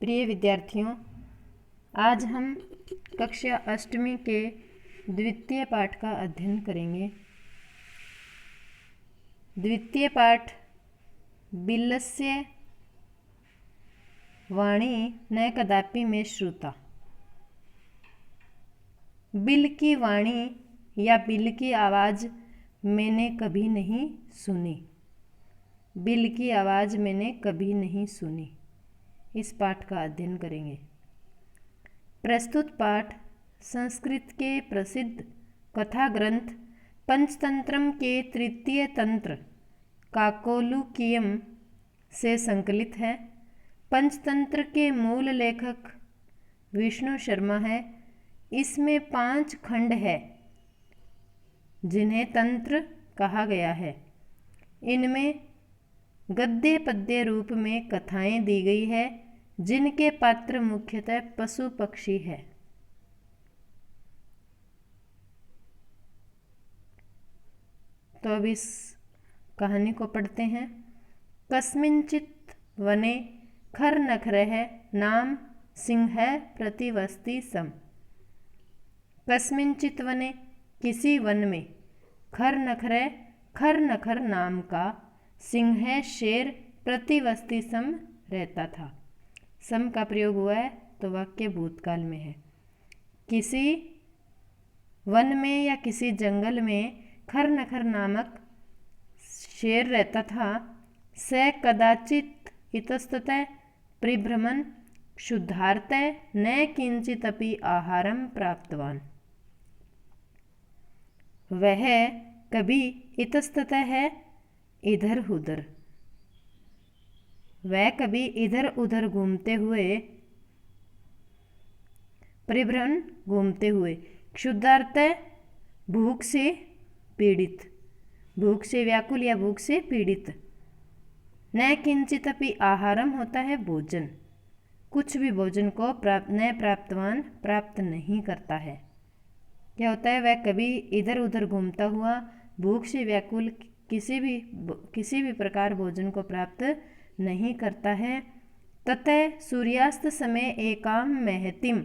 प्रिय विद्यार्थियों, आज हम कक्षा अष्टमी के द्वितीय पाठ का अध्ययन करेंगे। द्वितीय पाठ बिल्लस्य वाणी न कदापि में श्रुता। बिल की वाणी या बिल की आवाज़ मैंने कभी नहीं सुनी। बिल की आवाज़ मैंने कभी नहीं सुनी। इस पाठ का अध्ययन करेंगे। प्रस्तुत पाठ संस्कृत के प्रसिद्ध कथा ग्रंथ पंचतंत्रम के तृतीय तंत्र काकोलुकीयम से संकलित है। पंचतंत्र के मूल लेखक विष्णु शर्मा है। इसमें 5 खंड है जिन्हें तंत्र कहा गया है। इनमें गद्य पद्य रूप में कथाएं दी गई है जिनके पात्र मुख्यतः पशु पक्षी है। तो अब इस कहानी को पढ़ते हैं। कस्मिंचित् वने खरनखरः नाम सिंहः प्रतिवसति स्म। कस्मिंचित् वने किसी वन में खरनखरः खरनखर नाम का सिंह शेर प्रतिवसति सम रहता था। सम का प्रयोग हुआ है तो वाक्य भूतकाल में है। किसी वन में या किसी जंगल में खरनखर नामक शेर रहता था। स कदाचित इतस्ततः परिभ्रमन् क्षुधार्तः न किंचिदपि आहारं प्राप्तवान्। वह कभी इतस्ततः है इधर उधर, वह कभी इधर उधर घूमते हुए, परिभ्रमण घूमते हुए, क्षुधार्त भूख से पीड़ित, भूख से व्याकुल या भूख से पीड़ित। न किंचित अपि आहारम होता है भोजन, कुछ भी भोजन को प्राप्तवान प्राप्त नहीं करता है। क्या होता है? वह कभी इधर उधर घूमता हुआ भूख से व्याकुल किसी भी प्रकार भोजन को प्राप्त नहीं करता है। ततः सूर्यास्त समय एकाम महतिम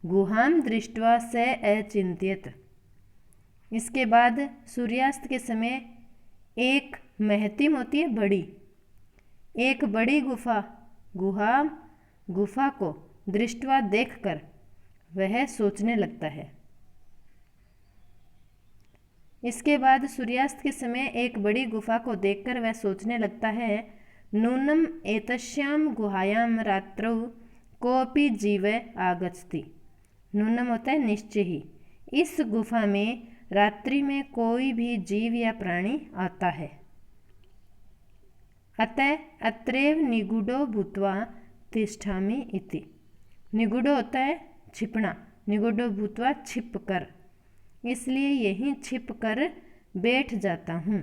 गुहाम दृष्ट्वा स अचिंत्यत। इसके बाद सूर्यास्त के समय एक महतिम होती है बड़ी, एक बड़ी गुफा को दृष्ट्वा देखकर वह सोचने लगता है। इसके बाद सूर्यास्त के समय एक बड़ी गुफा को देखकर वह सोचने लगता है, नूनम एतस्याम गुहायाम रात्रौ कोऽपि जीव आगच्छति। नूनम होता है निश्चय ही। इस गुफा में रात्रि में कोई भी जीव या प्राणी आता है। अतः अत्रैव निगूढ़ो भूत्वा तिष्ठामि इति। निगूढ़ो होता है छिपना, निगूढ़ो भूत्वा छिप कर, इसलिए यहीं छिप कर बैठ जाता हूँ।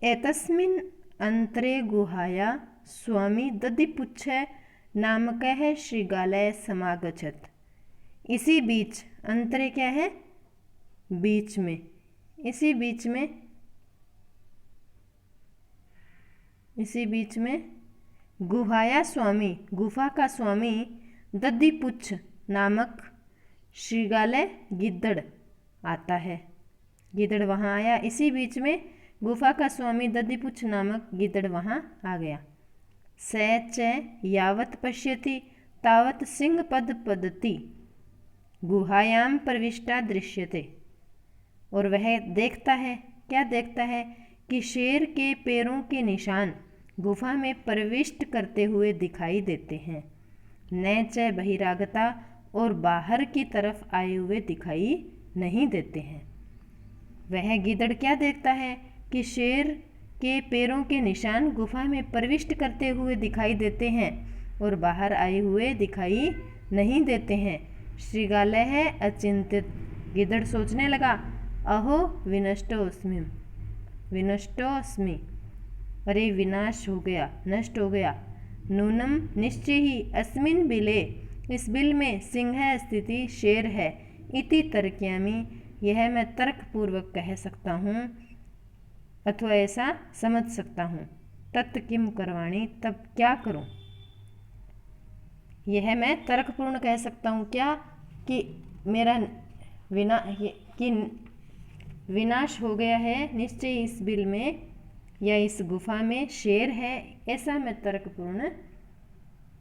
एतस्मिन् अंतरे गुहाया स्वामी दधिपुच्छ नामकः शृगालः समागच्छत्। इसी बीच, अंतरे क्या है? बीच में, इसी बीच में गुहाया स्वामी, गुफा का स्वामी दधिपुच्छ नामक शृगालय गिद्धड़ आता है। गिद्धड़ वहाँ आया। इसी बीच में गुफा का स्वामी दधिपुच्छ नामक गिद्धड़ वहाँ आ गया। स च यावत् पश्यति तावत् सिंहपद पदति गुहायाम प्रविष्टा दृश्यते। और वह देखता है, क्या देखता है? कि शेर के पैरों के निशान गुफा में प्रविष्ट करते हुए दिखाई देते हैं। न च बहिरागता, और बाहर की तरफ आए हुए दिखाई नहीं देते हैं। वह गिद्धड़ क्या देखता है? कि शेर के पैरों के निशान गुफा में प्रविष्ट करते हुए दिखाई देते हैं और बाहर आए हुए दिखाई नहीं देते हैं। शृगालय है अचिंतित। गिद्धड़ सोचने लगा, अहो विनष्टोऽस्मि, अरे विनाश हो गया, नष्ट हो गया। नूनम निश्चय ही अस्मिन् बिले, इस बिल में सिंह स्थिति शेर है। इति तर्क्यामि, यह मैं तर्क पूर्वक कह सकता हूँ अथवा ऐसा समझ सकता हूँ। तत् किम करवाणी, तब क्या करूं। यह मैं तर्कपूर्ण कह सकता हूँ क्या कि मेरा कि विनाश हो गया है निश्चय इस बिल में या इस गुफा में शेर है, ऐसा मैं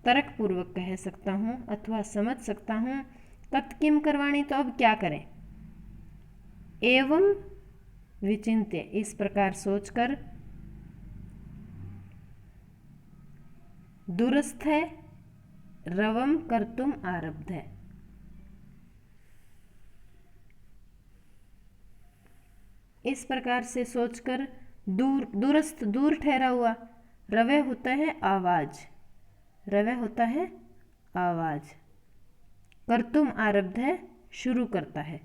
तर्कपूर्वक कह सकता हूँ अथवा समझ सकता हूँ। तत्किम करवाणी, तो अब क्या करें। एवं विचिंत्य, इस प्रकार सोचकर, दूरस्थ है रवम कर्तुम आरब्ध है। इस प्रकार से सोचकर दूरस्थ, दूर ठहरा हुआ, रवय होता है आवाज, रवय होता है आवाज, कर्तुम आरब्ध है शुरू करता है।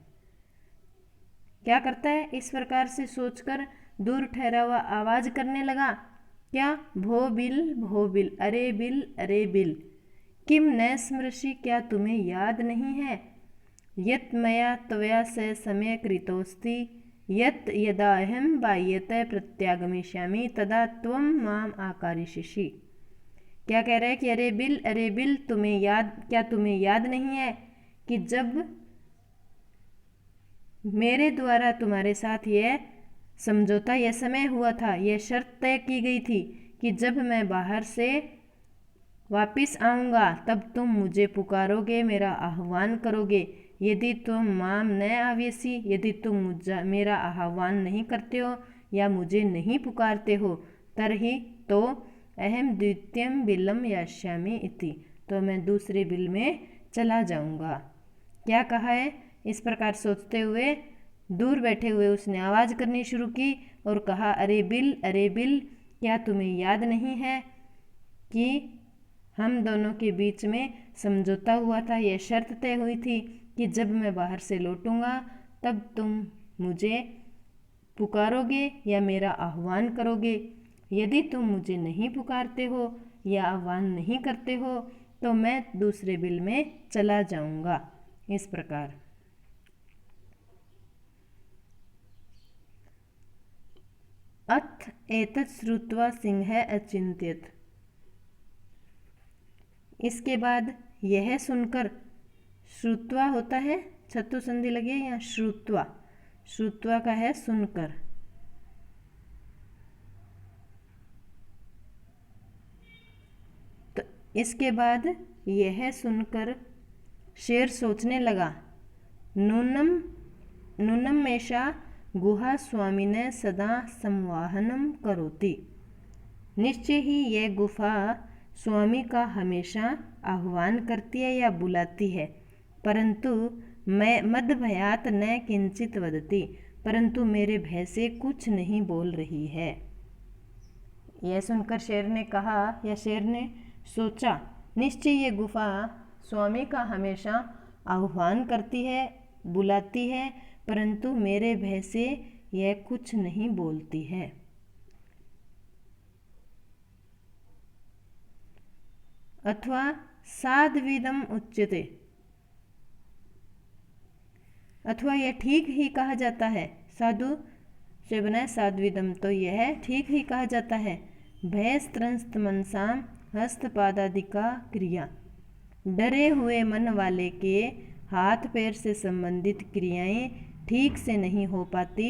क्या करता है, इस प्रकार से सोचकर दूर ठहरा हुआ आवाज करने लगा। क्या, भो बिल, अरे बिल, किम न स्मृषि, क्या तुम्हें याद नहीं है, यत मया त्वया स समय कृतोस्ति, यत यदाहं बाह्यतः प्रत्यागमिष्यामि तदा त्वं माम आकारिष्यसि। क्या कह रहा है कि अरे बिल, क्या तुम्हें याद नहीं है कि जब मेरे द्वारा तुम्हारे साथ यह समझौता, यह समय हुआ था, यह शर्त तय की गई थी कि जब मैं बाहर से वापिस आऊँगा तब तुम मुझे पुकारोगे, मेरा आह्वान करोगे। यदि तुम माम न आवेसी, यदि तुम मेरा आह्वान नहीं करते हो या मुझे नहीं पुकारते हो, तरही तो अहम द्वितीयम बिलम यास्यामि इति, तो मैं दूसरे बिल में चला जाऊँगा। क्या कहा है, इस प्रकार सोचते हुए दूर बैठे हुए उसने आवाज़ करनी शुरू की और कहा, अरे बिल, क्या तुम्हें याद नहीं है कि हम दोनों के बीच में समझौता हुआ था, यह शर्त तय हुई थी कि जब मैं बाहर से लौटूंगा तब तुम मुझे पुकारोगे या मेरा आह्वान करोगे। यदि तुम मुझे नहीं पुकारते हो या आह्वान नहीं करते हो तो मैं दूसरे बिल में चला जाऊंगा। इस प्रकार अथ एतत् श्रुत्वा सिंह अचिंत्यत, इसके बाद यह सुनकर, श्रुत्वा होता है छत्तु संधि लगी है या श्रुत्वा का है सुनकर, तो इसके बाद यह सुनकर शेर सोचने लगा, नूनम मेषा गुहा स्वामिने सदा संवाहनम करोति, निश्चय ही यह गुफा स्वामी का हमेशा आह्वान करती है या बुलाती है, परंतु मैं मद भयात न किंचित वदती, परंतु मेरे भय से कुछ नहीं बोल रही है। यह सुनकर शेर ने कहा या शेर ने सोचा, निश्चय ये गुफा स्वामी का हमेशा आह्वान करती है, बुलाती है, परंतु मेरे भय से यह कुछ नहीं बोलती है। अथवा साध्विदम उच्यते, अथवा यह ठीक ही कहा जाता है, साधु से बना साध्विदम, तो यह ठीक ही कहा जाता है। भयस्त्रस्त मनसाम हस्तपादादिका क्रिया, डरे हुए मन वाले के हाथ पैर से संबंधित क्रियाएं ठीक से नहीं हो पाती।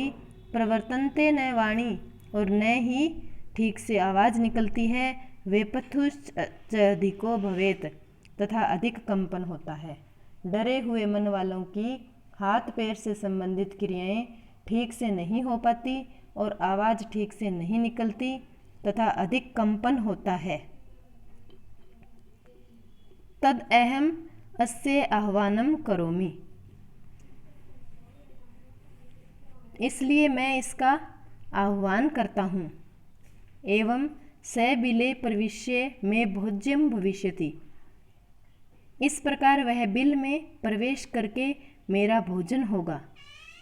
प्रवर्तनते न वाणी, और न ही ठीक से आवाज़ निकलती है। वेपथुश्च अधिको भवेत, तथा अधिक कंपन होता है। डरे हुए मन वालों की हाथ पैर से संबंधित क्रियाएं ठीक से नहीं हो पाती और आवाज़ ठीक से नहीं निकलती तथा अधिक कंपन होता है। तद अहम अस्य आह्वानम करोमि, इसलिए मैं इसका आह्वान करता हूँ। एवं स बिले प्रविश्य में भोज्यम भविष्यति, इस प्रकार वह बिल में प्रवेश करके मेरा भोजन होगा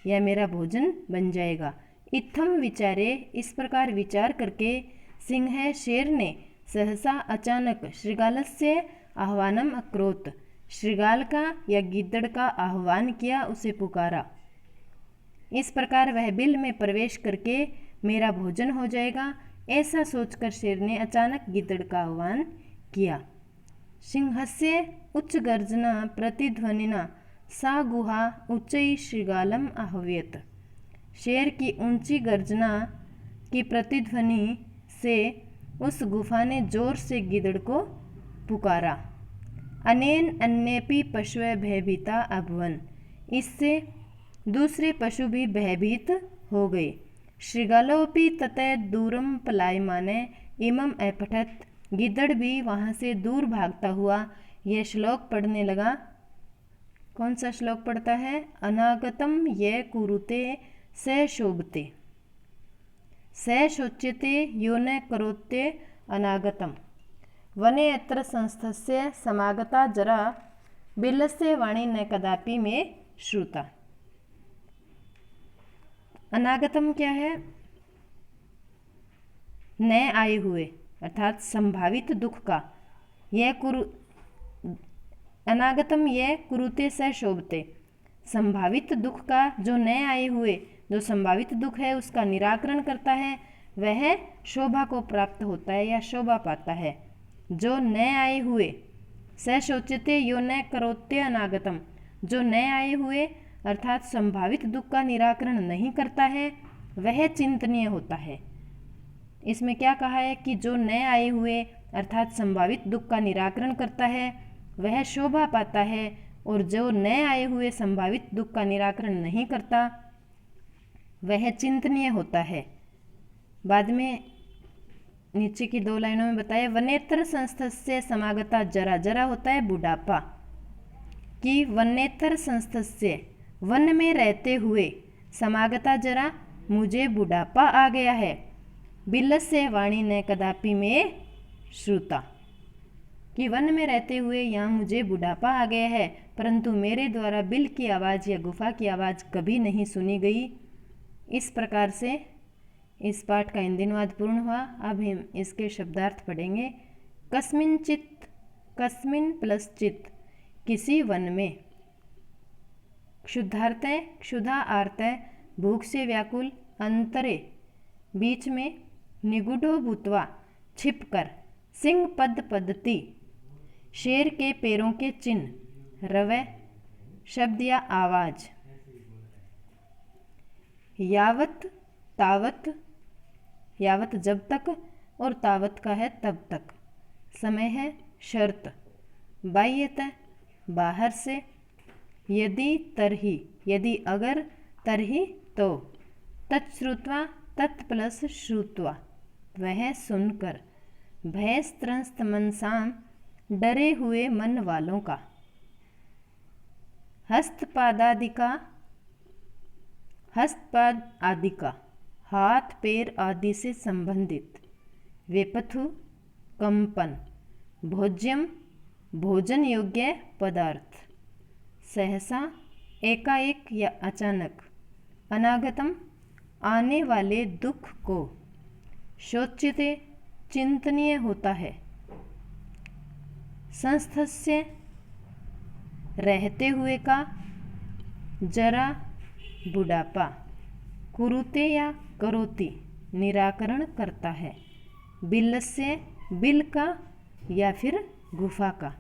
या मेरा भोजन बन जाएगा। इत्थम विचारे, इस प्रकार विचार करके सिंह शेर ने सहसा अचानक श्रृगालस्य आह्वानम अक्रोत, श्रृगाल का या गिद्दड़ का आह्वान किया, उसे पुकारा। इस प्रकार वह बिल में प्रवेश करके मेरा भोजन हो जाएगा ऐसा सोचकर शेर ने अचानक गिद्दड़ का आह्वान किया। सिंहस्य उच्च गर्जना प्रतिध्वनिना सा गुहा उच्चई श्रृगालम आह्वयत। शेर की ऊंची गर्जना की प्रतिध्वनि से उस गुफा ने जोर से गिद्दड़ को पुकारा। अनेन अन्येपि पशवः भयभीता अभवन्। इससे दूसरे पशु भी भयभीत हो गए। श्रृगालोऽपि ततः दूरं पलायमाने इमं अपठत्। गिद्दड़ भी वहाँ से दूर भागता हुआ यह श्लोक पढ़ने लगा। कौन सा श्लोक पढ़ता है? अनागतम ये कुरुते स शोभते स शोच्यते यो न करोत्ये अनागतम। वने अत्र संस्थस्य समागता जरा बिल्लस्य वाणी न कदापि में श्रुता। अनागतम क्या है? न आए हुए अर्थात संभावित दुख का। यह अनागतम यह कुरुते स शोभते। संभावित दुख का जो न आए हुए, जो संभावित दुख है उसका निराकरण करता है, वह शोभा को प्राप्त होता है या शोभा पाता है। जो न आए हुए स शोच्यते यो न करोत्ये अनागतम। जो न आए हुए अर्थात संभावित दुख का निराकरण नहीं करता है वह चिंतनीय होता है। इसमें क्या कहा है कि जो न आए हुए अर्थात संभावित दुख का निराकरण करता है वह शोभा पाता है, और जो न आए हुए संभावित दुख का निराकरण नहीं करता वह चिंतनीय होता है। बाद में नीचे की 2 लाइनों में बताया, वनेत्र संस्थस्य समागता जरा। जरा होता है बुढ़ापा। कि वनेत्र संस्थस्य वन में रहते हुए समागता जरा मुझे बुढ़ापा आ गया है। बिल्लस्य वाणी न कदापि में श्रुता। कि वन में रहते हुए यहाँ मुझे बुढ़ापा आ गया है, परंतु मेरे द्वारा बिल की आवाज़ या गुफा की आवाज़ कभी नहीं सुनी गई। इस प्रकार से इस पाठ का हिंदी अनुवाद पूर्ण हुआ। अब हम इसके शब्दार्थ पढ़ेंगे। कस्मिंचित्, कस्मिन प्लस चित्, किसी वन में। क्षुधार्तः, क्षुधा आर्तः, भूख से व्याकुल। अंतरे, बीच में। निगूढ़ो भूत्वा, छिपकर। सिंह पद पद्धति, शेर के पैरों के चिन्ह। रवै, शब्द या आवाज। यावत, तावत, यावत जब तक और तावत का है तब तक। समय है शर्त। बाह्यतः, बाहर से। यदि तरहि, यदि अगर। तरहि तो। तच्छ्रुत्वा, तत् प्लस श्रुत्वा, वह सुनकर। भयस्त्रस्त मनसाम, डरे हुए मन वालों का। हस्तपादादिका, हस्तपाद आदि का, हाथ पैर आदि से संबंधित। वेपथु, कंपन। भोज्यम, भोजन योग्य पदार्थ। सहसा, एकाएक या अचानक। अनागतम, आने वाले दुख को। शोच्यते, चिंतनीय होता है। संस्थस्य, रहते हुए का। जरा, बुढ़ापा। कुरुते या करोति, निराकरण करता है। बिल्लस्य, बिल का या फिर गुफा का।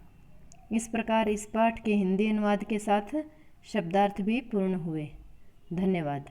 इस प्रकार इस पाठ के हिंदी अनुवाद के साथ शब्दार्थ भी पूर्ण हुए। धन्यवाद।